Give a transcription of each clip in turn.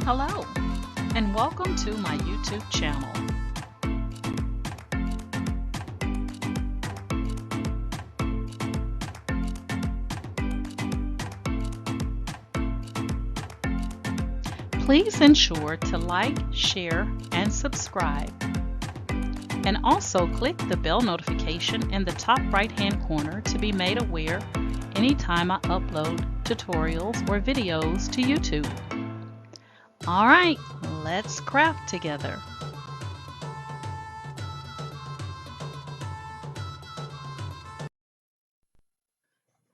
Hello, and welcome to my YouTube channel. Please ensure to like, share, and subscribe. And also click the bell notification in the top right-hand corner to be made aware anytime I upload tutorials or videos to YouTube. All right, let's craft together.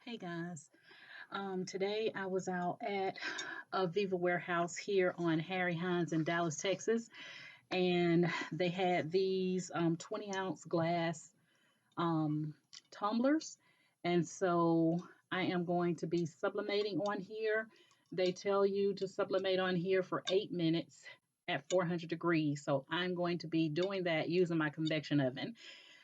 Hey guys, today I was out at a Viva warehouse here on Harry Hines in Dallas, Texas, and they had these 20-ounce glass tumblers, and so I am going to be sublimating on here. They tell you to sublimate on here for 8 minutes at 400 degrees, so I'm going to be doing that using my convection oven.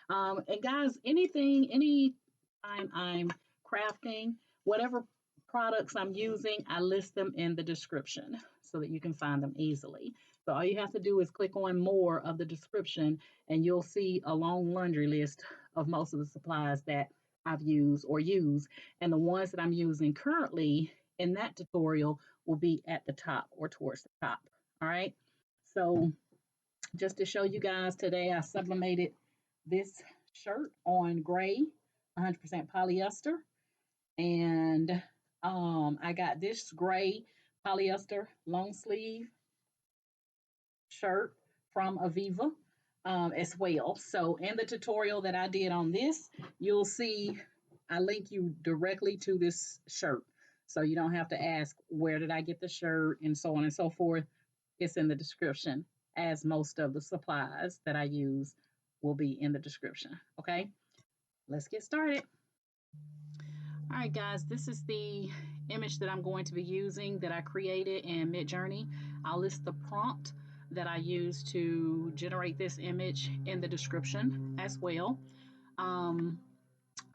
And guys, any time I'm crafting, whatever products I'm using, I list them in the description so that you can find them easily. So all you have to do is click on more of the description and you'll see a long laundry list of most of the supplies that I've used or use. And the ones that I'm using currently in that tutorial will be at the top or towards the top. All right. So just to show you guys today, I sublimated this shirt on gray, 100% polyester. And I got this gray polyester long sleeve shirt from Aviva as well. So in the tutorial that I did on this, you'll see I link you directly to this shirt. So you don't have to ask, where did I get the shirt and so on and so forth. It's in the description, as most of the supplies that I use will be in the description. Okay, let's get started. All right, guys, this is the image that I'm going to be using that I created in Midjourney. I'll list the prompt that I used to generate this image in the description as well. Um,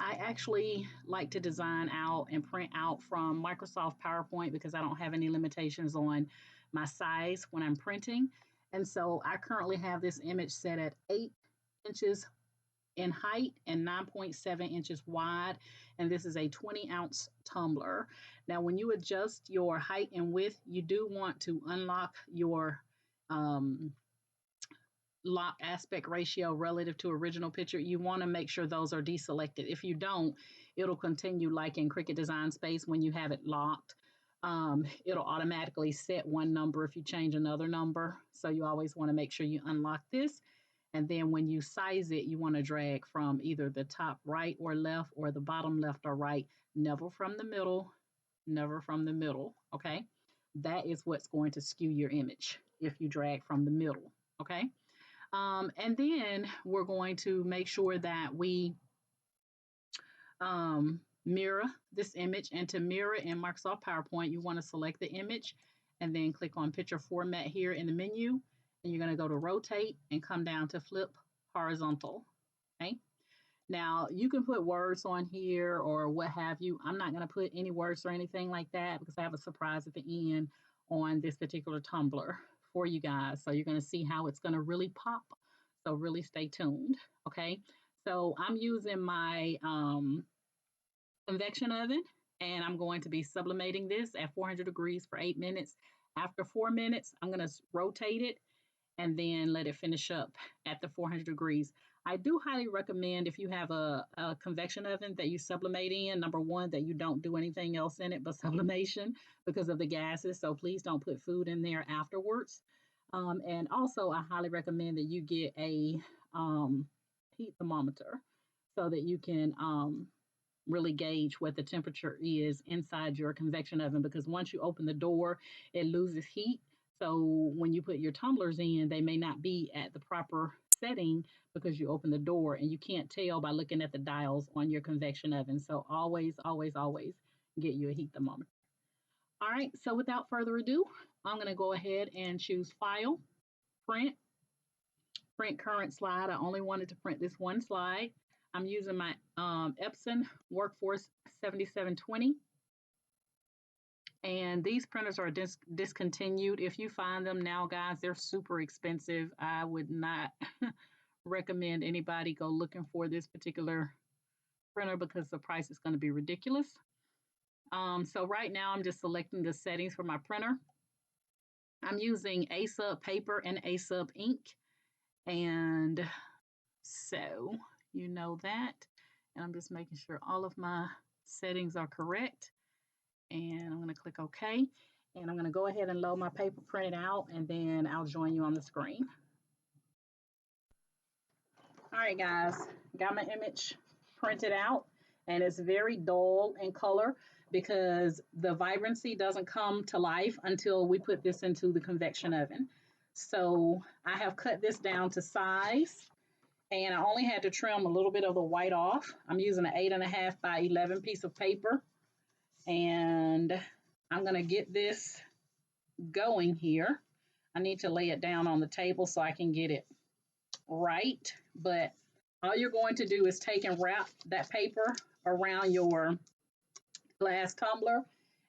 I actually like to design out and print out from Microsoft PowerPoint because I don't have any limitations on my size when I'm printing. And so I currently have this image set at 8 inches in height and 9.7 inches wide. And this is a 20-ounce tumbler. Now, when you adjust your height and width, you do want to unlock your um, lock aspect ratio relative to original picture. You want to make sure those are deselected. If you don't, it'll continue like in Cricut Design Space when you have it locked. It'll automatically set one number if you change another number. So you always want to make sure you unlock this. And then when you size it, you want to drag from either the top right or left or the bottom left or right, never from the middle, never from the middle. Okay. That is what's going to skew your image if you drag from the middle. Okay. And then we're going to make sure that we mirror this image. And to mirror in Microsoft PowerPoint, you want to select the image and then click on picture format here in the menu. And you're going to go to rotate and come down to flip horizontal. Okay. Now you can put words on here or what have you. I'm not going to put any words or anything like that because I have a surprise at the end on this particular tumbler for you guys. So you're going to see how it's going to really pop. So really stay tuned. Okay. So I'm using my convection oven and I'm going to be sublimating this at 400 degrees for 8 minutes. After 4 minutes, I'm going to rotate it and then let it finish up at the 400 degrees. I do highly recommend if you have a convection oven that you sublimate in, number one, that you don't do anything else in it but sublimation because of the gases. So please don't put food in there afterwards. And also, I highly recommend that you get a heat thermometer so that you can really gauge what the temperature is inside your convection oven because once you open the door, it loses heat. So when you put your tumblers in, they may not be at the proper setting because you open the door and you can't tell by looking at the dials on your convection oven. So always, always, always get you a heat thermometer. All right, so without further ado, I'm going to go ahead and choose File, Print, Print Current Slide. I only wanted to print this one slide. I'm using my Epson Workforce 7720. And these printers are discontinued. If you find them now, guys, they're super expensive. I would not recommend anybody go looking for this particular printer because the price is going to be ridiculous. So right now I'm just selecting the settings for my printer. I'm using ASUB paper and ASUB ink. And so you know that. And I'm just making sure all of my settings are correct. And I'm going to click OK. And I'm going to go ahead and load my paper printed out, and then I'll join you on the screen. All right, guys, got my image printed out, and it's very dull in color because the vibrancy doesn't come to life until we put this into the convection oven. So I have cut this down to size, and I only had to trim a little bit of the white off. I'm using an 8.5 by 11 piece of paper, and I'm going to get this going here. I need to lay it down on the table so I can get it right, but all you're going to do is take and wrap that paper around your glass tumbler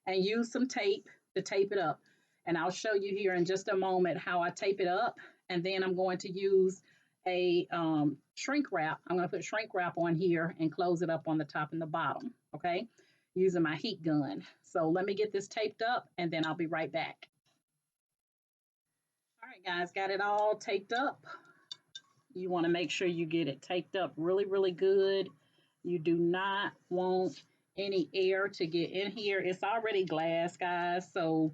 and use some tape to tape it up. And I'll show you here in just a moment how I tape it up. And then I'm going to use a shrink wrap. I'm going to put shrink wrap on here and close it up on the top and the bottom, okay, using my heat gun. So let me get this taped up, and then I'll be right back. All right, guys, got it all taped up. You want to make sure you get it taped up really, really good. You do not want any air to get in here. It's already glass, guys, so,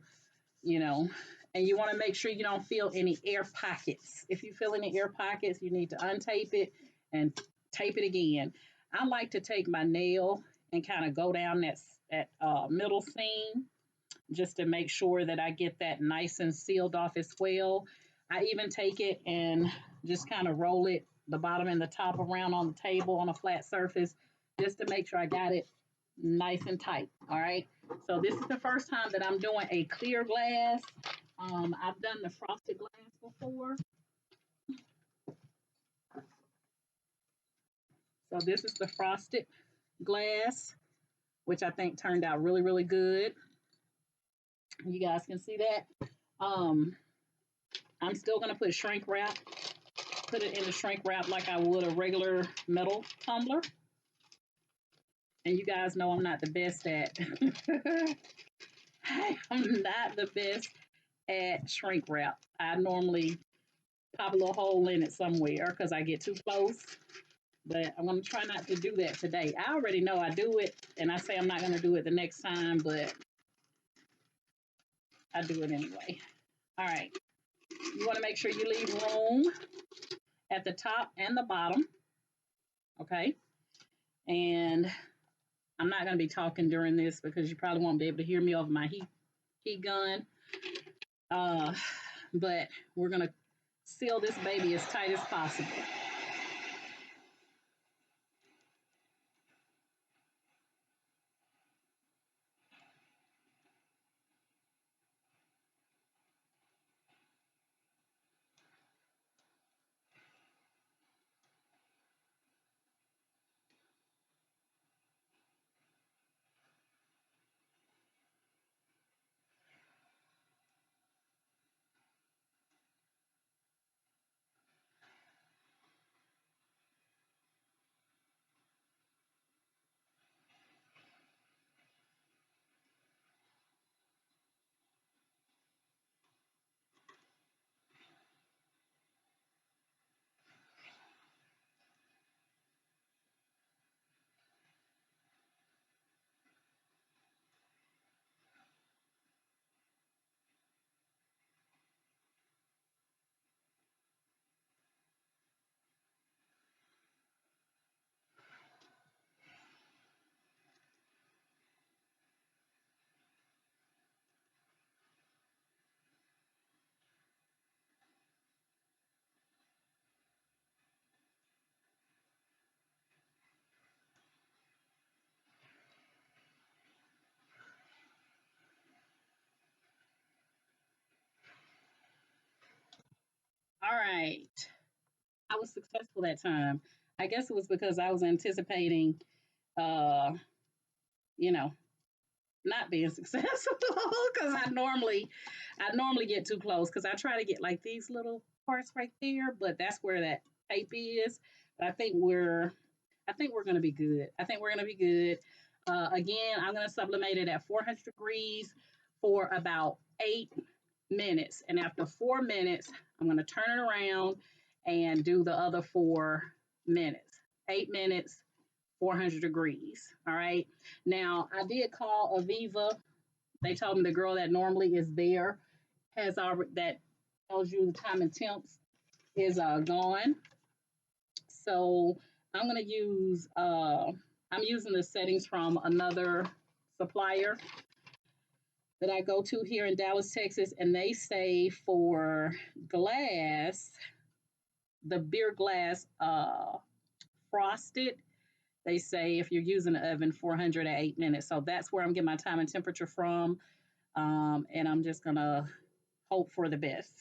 you know, and you want to make sure you don't feel any air pockets. If you feel any air pockets, you need to untape it and tape it again. I like to take my nail and kind of go down that middle seam just to make sure that I get that nice and sealed off as well. I even take it and just kind of roll it, the bottom and the top, around on the table on a flat surface, just to make sure I got it nice and tight. All right. So this is the first time that I'm doing a clear glass. I've done the frosted glass before. So this is the frosted glass, which I think turned out really, really good. You guys can see that. I'm still going to put shrink wrap, put it in the shrink wrap like I would a regular metal tumbler. And you guys know I'm not the best at, I'm not the best at shrink wrap. I normally pop a little hole in it somewhere because I get too close. But I'm going to try not to do that today. I already know I do it, and I say I'm not going to do it the next time, but I do it anyway. All right. You want to make sure you leave room at the top and the bottom. Okay. And I'm not going to be talking during this because you probably won't be able to hear me over my heat gun. But we're going to seal this baby as tight as possible. All right. I was successful that time. I guess it was because I was anticipating, uh, you know, not being successful because I normally get too close because I try to get like these little parts right there, but that's where that tape is. But I think we're gonna be good. I think we're gonna be good. Again, I'm gonna sublimate it at 400 degrees for about 8 minutes, and after 4 minutes, I'm gonna turn it around and do the other 4 minutes. 8 minutes, 400 degrees. All right. Now I did call Aviva. They told me the girl that normally is there has already that tells you the time and temps is gone. So I'm gonna use I'm using the settings from another supplier that I go to here in Dallas, Texas, and they say for glass, the beer glass frosted, they say if you're using the oven 408 minutes. So that's where I'm getting my time and temperature from. And I'm just gonna hope for the best.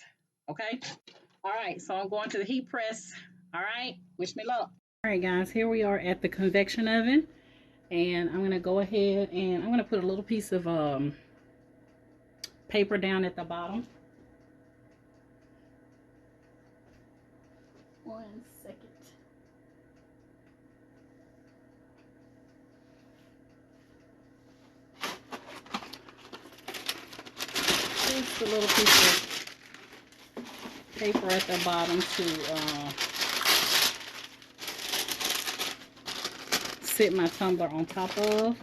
Okay. All right. So I'm going to the heat press. All right. Wish me luck. All right, guys. Here we are at the convection oven, and I'm gonna go ahead and I'm gonna put a little piece of paper down at the bottom. 1 second. Just a little piece of paper at the bottom to sit my tumbler on top of.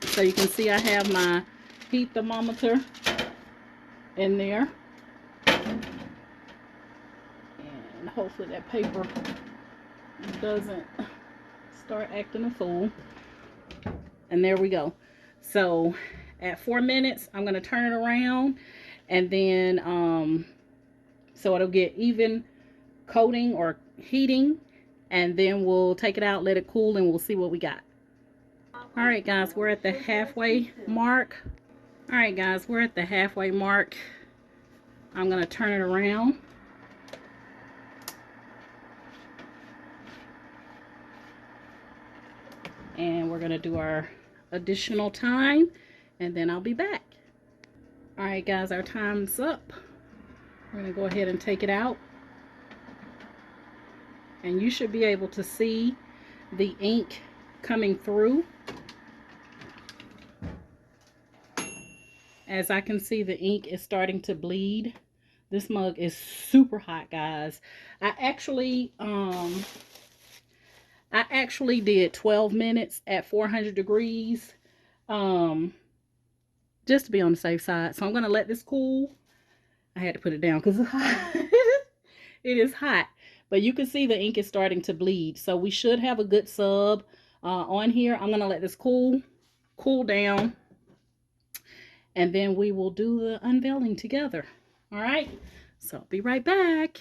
So you can see I have my heat thermometer in there. And hopefully that paper doesn't start acting a fool. And there we go. So at 4 minutes, I'm going to turn it around, and then so it'll get even coating or heating, and then we'll take it out, let it cool, and we'll see what we got. All right, guys, we're at the halfway mark. All right, guys, we're at the halfway mark. I'm going to turn it around. And we're going to do our additional time, and then I'll be back. All right, guys, our time's up. We're going to go ahead and take it out. And you should be able to see the ink coming through. As I can see, the ink is starting to bleed. This mug is super hot, guys. I actually did 12 minutes at 400 degrees just to be on the safe side. So I'm going to let this cool. I had to put it down because it's hot. It is hot. But you can see the ink is starting to bleed. So we should have a good sub on here. I'm going to let this cool down. And then we will do the unveiling together. All right. So I'll be right back.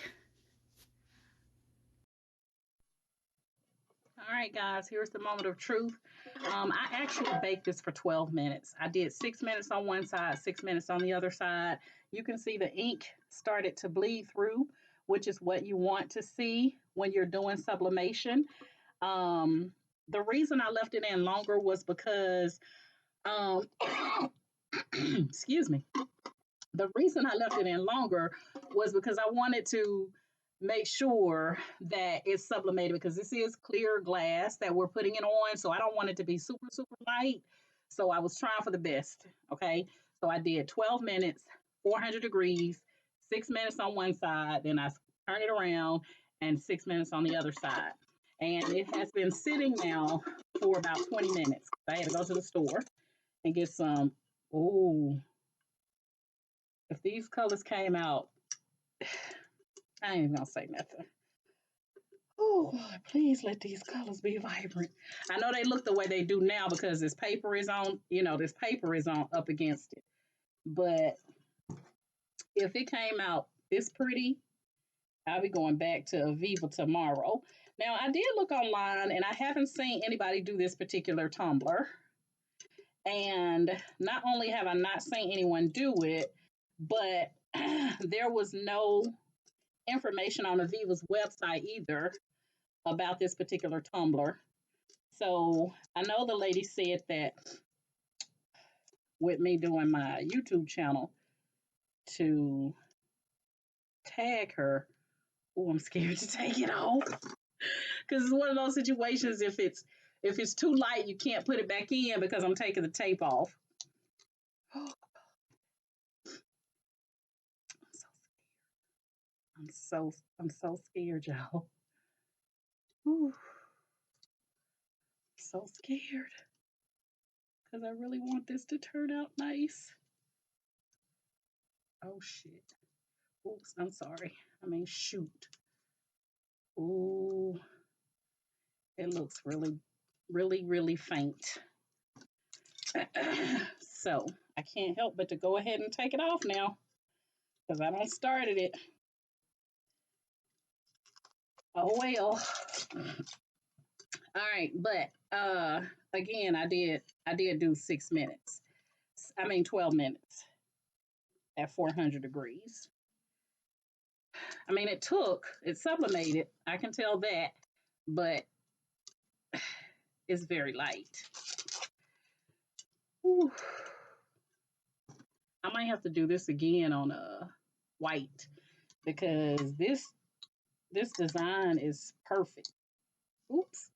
All right, guys, here's the moment of truth. I actually baked this for 12 minutes. I did 6 minutes on one side, 6 minutes on the other side. You can see the ink started to bleed through, which is what you want to see when you're doing sublimation. The reason I left it in longer was because, um, excuse me, the reason I left it in longer was because I wanted to make sure that it's sublimated because this is clear glass that we're putting it on. So I don't want it to be super, super light. So I was trying for the best. Okay. So I did 12 minutes, 400 degrees, 6 minutes on one side. Then I turned it around and 6 minutes on the other side. And it has been sitting now for about 20 minutes. I had to go to the store and get some. Oh, if these colors came out, I ain't even gonna say nothing. Oh, God, please let these colors be vibrant. I know they look the way they do now because this paper is on, this paper is on up against it. But if it came out this pretty, I'll be going back to Aviva tomorrow. Now, I did look online and I haven't seen anybody do this particular tumbler. And not only have I not seen anyone do it, but there was no information on Aviva's website either about this particular tumbler. So I know the lady said that with me doing my YouTube channel to tag her. Oh, I'm scared to take it off because it's one of those situations. If it's too light, you can't put it back in because I'm taking the tape off. I'm so scared, y'all. Whew, so scared because I really want this to turn out nice. Oh shit. Oops, I'm sorry. I mean, shoot. Ooh, it looks really, really, really faint. So I can't help but to go ahead and take it off now because I don't started it. Oh well. All right, but again, I did do 6 minutes. I mean 12 minutes at 400 degrees. I mean it sublimated. I can tell that, but it's very light. Whew. I might have to do this again on a white because this design is perfect. Oops.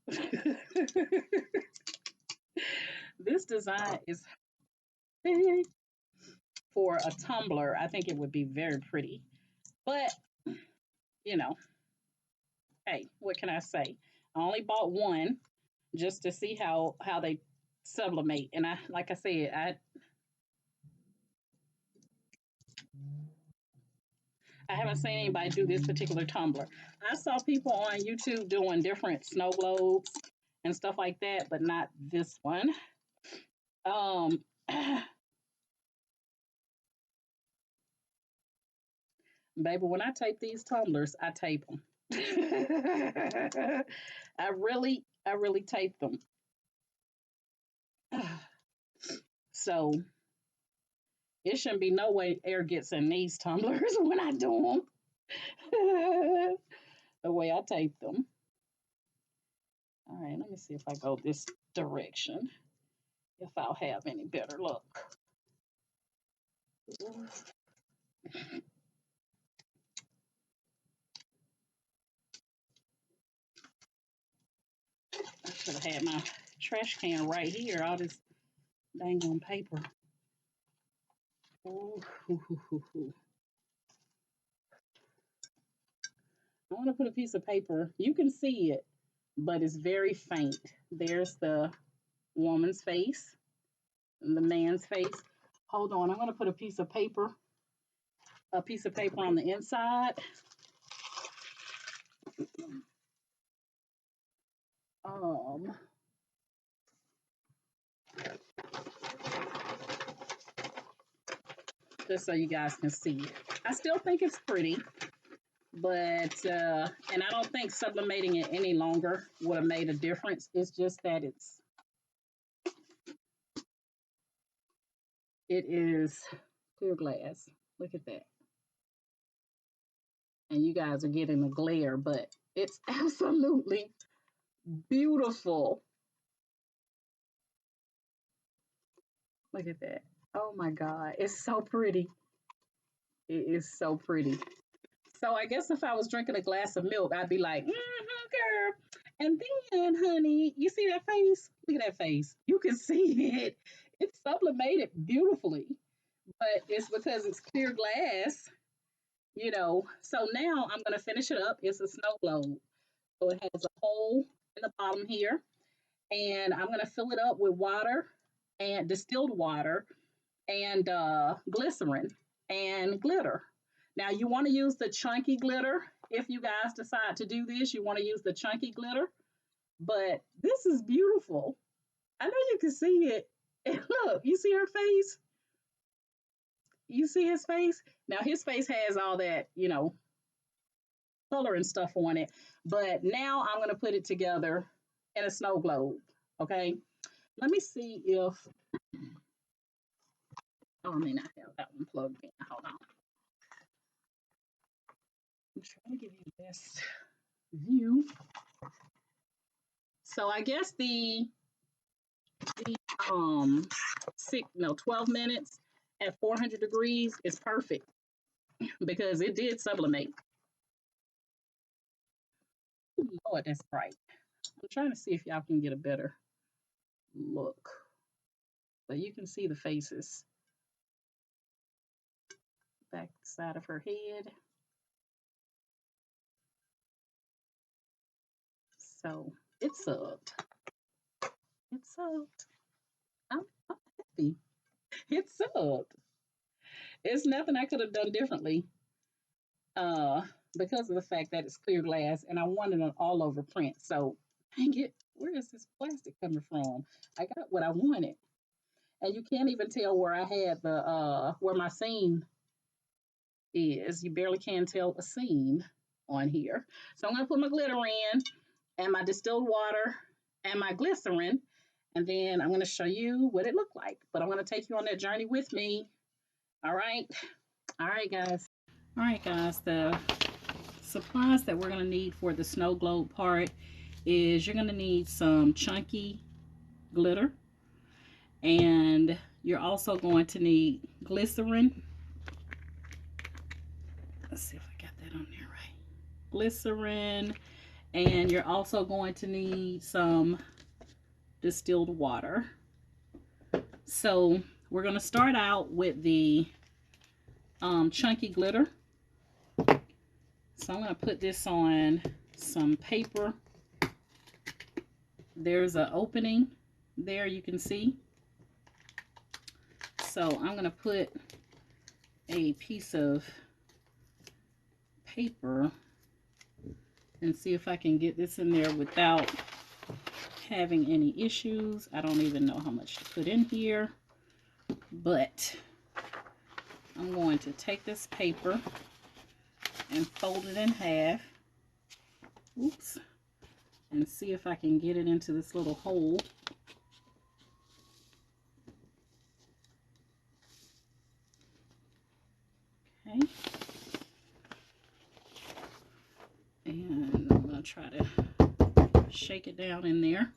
This design is big for a tumbler. I think it would be very pretty. But, you know, hey, what can I say? I only bought one just to see how they sublimate. And I like I said, I haven't seen anybody do this particular tumbler. I saw people on YouTube doing different snow globes and stuff like that, but not this one. Um, baby, when I tape these tumblers, I tape them. I really tape them. So it shouldn't be no way air gets in these tumblers when I do them. The way I tape them. All right, let me see if I go this direction, if I'll have any better luck. I should have had my trash can right here, all this dang on paper. Ooh, hoo, hoo, hoo, hoo. I want to put a piece of paper. You can see it, but it's very faint. There's the woman's face and the man's face. Hold on, I'm going to put a piece of paper on the inside. Um, just so you guys can see it. I still think it's pretty, but and I don't think sublimating it any longer would have made a difference. It's just that it is clear glass. Look at that. And you guys are getting the glare, but it's absolutely beautiful. Look at that. Oh my God. It's so pretty. It is so pretty. So I guess if I was drinking a glass of milk, I'd be like, girl. And then, honey, you see that face? Look at that face. You can see it. It's sublimated beautifully, but it's because it's clear glass, you know. So now I'm going to finish it up. It's a snow globe. So it has a hole in the bottom here. And I'm going to fill it up with water and distilled water and glycerin and glitter. Now, you want to use the chunky glitter. If you guys decide to do this, you want to use the chunky glitter. But this is beautiful. I know you can see it. And look, you see her face? You see his face? Now, his face has all that, you know, color and stuff on it. But now I'm going to put it together in a snow globe. Okay. Let me see if, oh, I may not have that one plugged in. Hold on. I'm trying to give you the best view. So I guess the 12 minutes at 400 degrees is perfect because it did sublimate. Lord, that's bright. I'm trying to see if y'all can get a better look, but you can see the faces. Back side of her head. So it's subbed. It's subbed. I'm happy. It's subbed. It's nothing I could have done differently. Uh, because of the fact that it's clear glass and I wanted an all over print. So dang it, where is this plastic coming from? I got what I wanted. And you can't even tell where I had the where my seam is. You barely can tell a seam on here. So I'm gonna put my glitter in and my distilled water and my glycerin, and then I'm gonna show you what it looked like. But I'm gonna take you on that journey with me. All right. All right, guys. All right, guys. The supplies that we're gonna need for the snow globe part is you're gonna need some chunky glitter, and you're also going to need glycerin. Let's see if I got that on there right. Glycerin, and you're also going to need some distilled water. So we're going to start out with the chunky glitter. So I'm going to put this on some paper. There's an opening there, you can see. So I'm going to put a piece of paper and see if I can get this in there without having any issues. I don't even know how much to put in here, but I'm going to take this paper and fold it in half. Oops. And see if I can get it into this little hole. Okay. And I'm going to try to shake it down in there.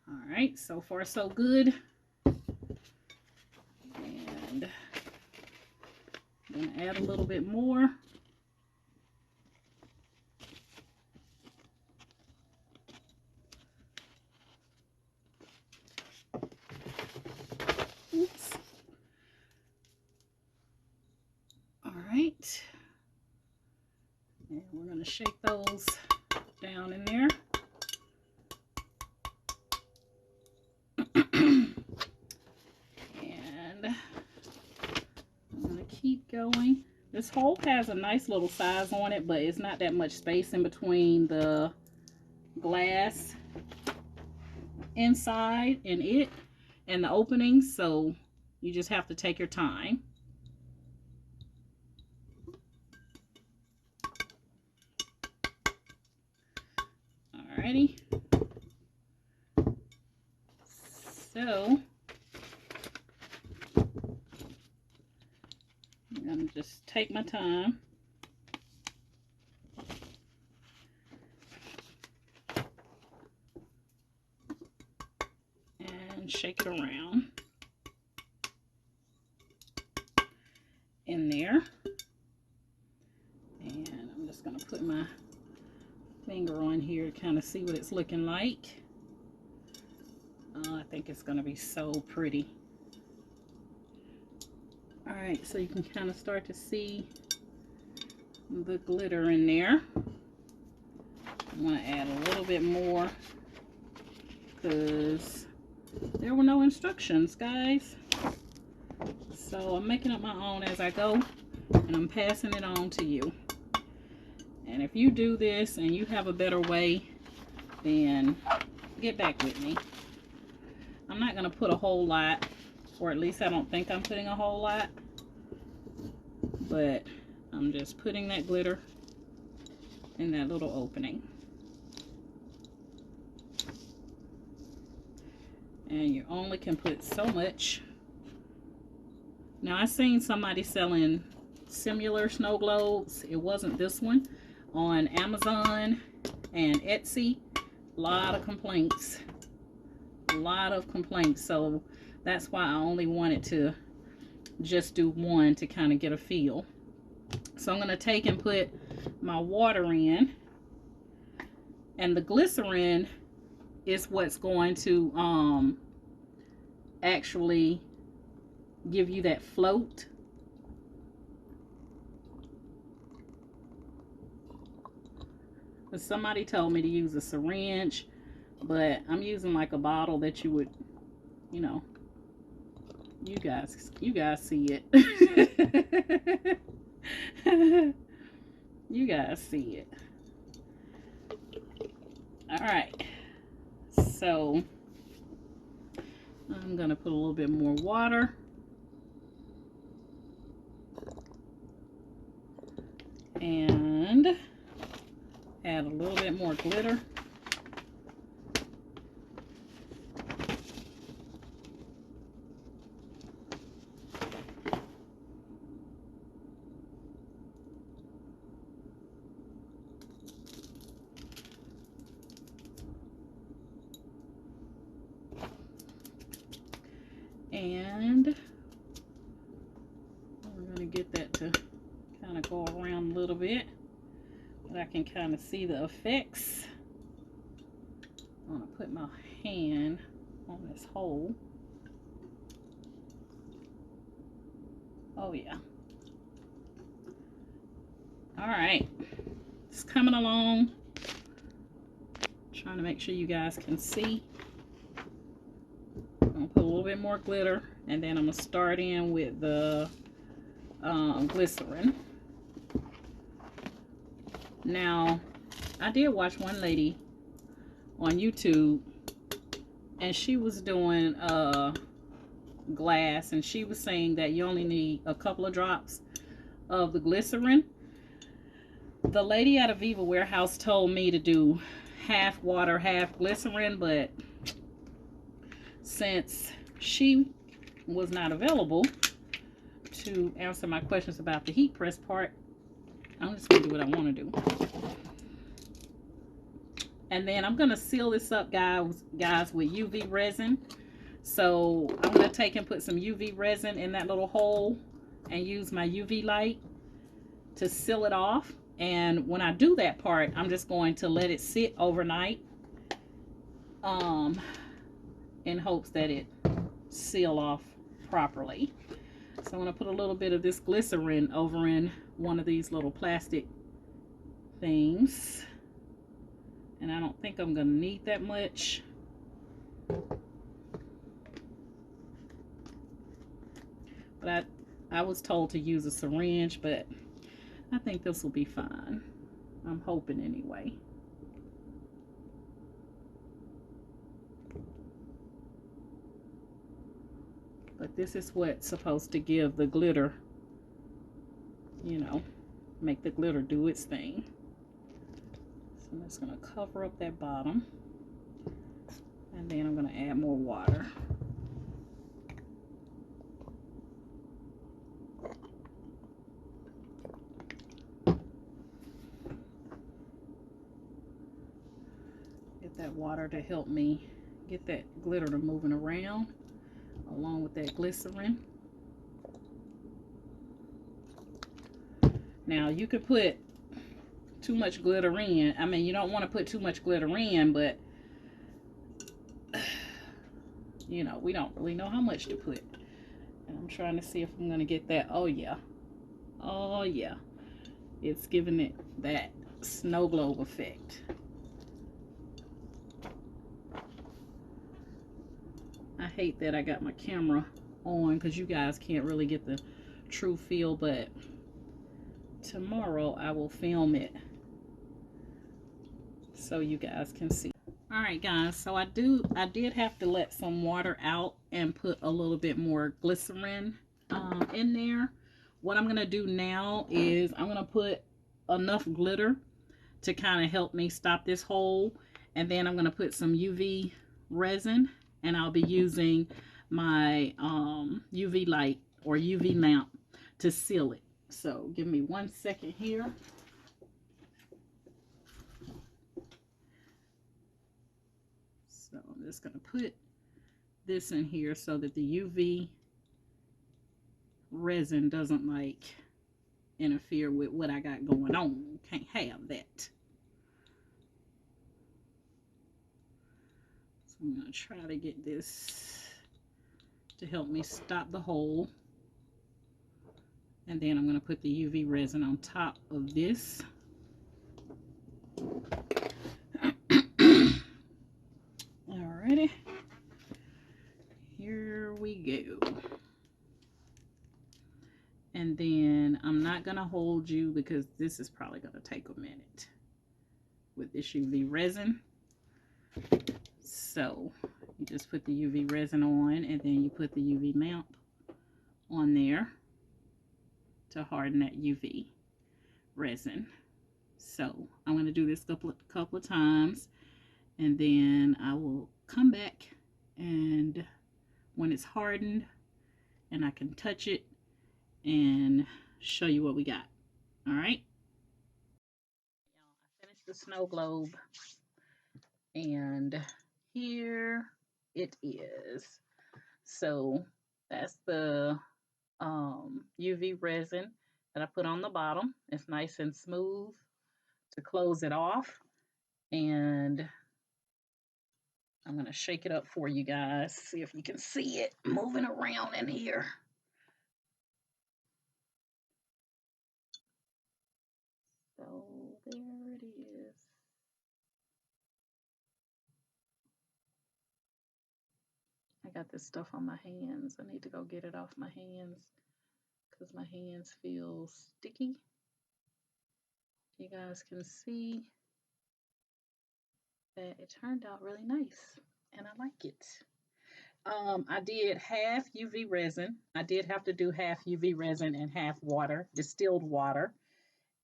All right, so far so good. And I'm going to add a little bit more. Oops. All right. And we're going to shake those down in there. And I'm going to keep going. This hole has a nice little size on it, but it's not that much space in between the glass inside and it and the opening, so you just have to take your time. Alrighty. So I'm gonna just take my time. And shake it around in there. And I'm just gonna put my finger on here to kind of see what it's looking like. I think it's going to be so pretty. All right, so you can kind of start to see the glitter in there. I'm going to add a little bit more because there were no instructions, guys. So I'm making up my own as I go, and I'm passing it on to you. And if you do this and you have a better way, then get back with me. I'm not going to put a whole lot, or at least I don't think I'm putting a whole lot, but I'm just putting that glitter in that little opening. And you only can put so much. Now I've seen somebody selling similar snow globes. It wasn't this one, on Amazon and Etsy, A lot of complaints. A lot of complaints. So that's why I only wanted to just do one to kind of get a feel. So I'm going to take and put my water in. And the glycerin is what's going to actually give you that float. But somebody told me to use a syringe, but I'm using like a bottle that you would, you know, you guys see it. You guys see it. All right. So I'm gonna put a little bit more water. And add a little bit more glitter. And we're going to get that to kind of go around a little bit, but I can kind of see the effects. I'm going to put my hand on this hole. Oh yeah. All right, it's coming along. Trying to make sure you guys can see. I'm gonna put a little bit more glitter, and then I'm gonna start in with the glycerin. Now, I did watch one lady on YouTube, and she was doing glass, and she was saying that you only need a couple of drops of the glycerin. The lady at Aviva Warehouse told me to do half water, half glycerin, but since she was not available to answer my questions about the heat press part, I'm just gonna do what I want to do. And then I'm gonna seal this up, guys, with UV resin. So I'm gonna take and put some UV resin in that little hole and use my UV light to seal it off. And when I do that part, I'm just going to let it sit overnight in hopes that it seal off properly. So I'm going to put a little bit of this glycerin over in one of these little plastic things. And I don't think I'm going to need that much. But I was told to use a syringe, but I think this will be fine. I'm hoping anyway. But this is what's supposed to give the glitter, you know, make the glitter do its thing. So I'm just going to cover up that bottom. And then I'm going to add more water. Get that water to help me get that glitter to moving around along with that glycerin. Now you could put too much glitter in. I mean, you don't want to put too much glitter in, but you know, we don't really know how much to put. And I'm trying to see if I'm going to get that. Oh yeah. Oh yeah. It's giving it that snow globe effect. I hate that I got my camera on because you guys can't really get the true feel, but tomorrow I will film it so you guys can see. All right, guys, so I did have to let some water out and put a little bit more glycerin in there. What I'm gonna do now is I'm gonna put enough glitter to kind of help me stop this hole, and then I'm gonna put some UV resin, and I'll be using my UV light or UV lamp to seal it. So give me 1 second here. just going to put this in here so that the UV resin doesn't like interfere with what I got going on. Can't have that. So I'm going to try to get this to help me stop the hole. And then I'm going to put the UV resin on top of this. Alrighty. Here we go. And then I'm not going to hold you because this is probably going to take a minute with this UV resin. So you just put the UV resin on, and then you put the UV lamp on there to harden that UV resin. So I'm going to do this couple of times, and then I will come back, and when it's hardened and I can touch it and show you what we got. All right. I finished the snow globe, and here it is. So that's the UV resin that I put on the bottom. It's nice and smooth to close it off. And I'm going to shake it up for you guys. See if you can see it moving around in here. So there it is. I got this stuff on my hands. I need to go get it off my hands because my hands feel sticky. You guys can see that it turned out really nice, and I like it. I did half UV resin. I did have to do half UV resin and half water, distilled water.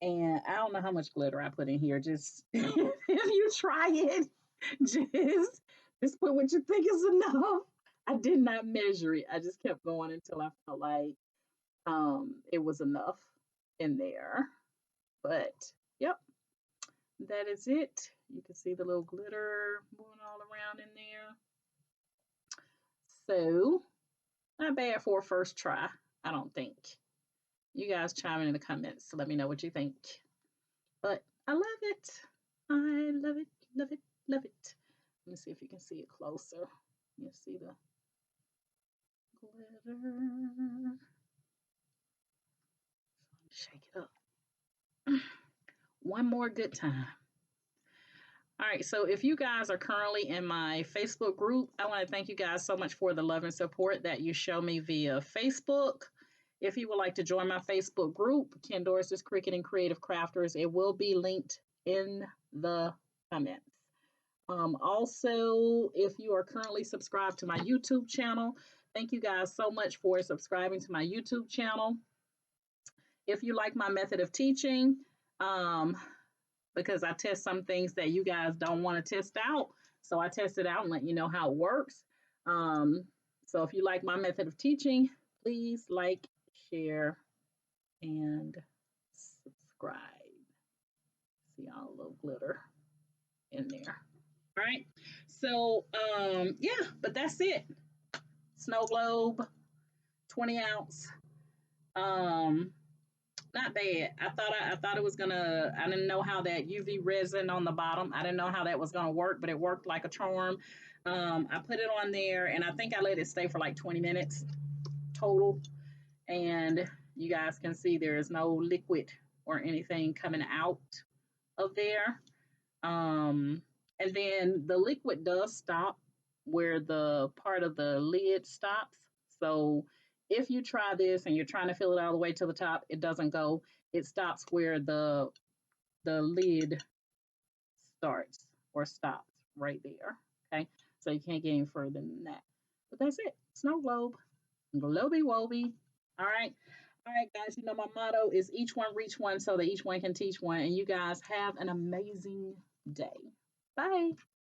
And I don't know how much glitter I put in here. Just if you try it, just put what you think is enough. I did not measure it. I just kept going until I felt like it was enough in there. But yep, that is it. You can see the little glitter moving all around in there. So not bad for a first try, I don't think. You guys chime in the comments to let me know what you think. But I love it. I love it, love it, love it. Let me see if you can see it closer. You see the glitter. Shake it up. One more good time. All right, so if you guys are currently in my Facebook group, I want to thank you guys so much for the love and support that you show me via Facebook. If you would like to join my Facebook group, Ken Doris's Cricut and Creative Crafters, it will be linked in the comments. Also, if you are currently subscribed to my YouTube channel, thank you guys so much for subscribing to my YouTube channel. If you like my method of teaching, because I test some things that you guys don't want to test out, so I test it out and let you know how it works. So if you like my method of teaching, please like, share, and subscribe. See all the little glitter in there. All right. So yeah, but that's it. Snow globe, 20 ounce. Not bad. I thought it was gonna. I didn't know how that UV resin on the bottom. I didn't know how that was gonna work, but it worked like a charm. I put it on there, and I think I let it stay for like 20 minutes total. And you guys can see there is no liquid or anything coming out of there. And then the liquid does stop where the part of the lid stops. So if you try this and you're trying to fill it all the way to the top, it doesn't go. It stops where the lid starts or stops right there. Okay, so you can't get any further than that. But that's it. Snow globe, globy woby. All right. All right, guys, you know my motto is each one reach one so that each one can teach one. And you guys have an amazing day. Bye.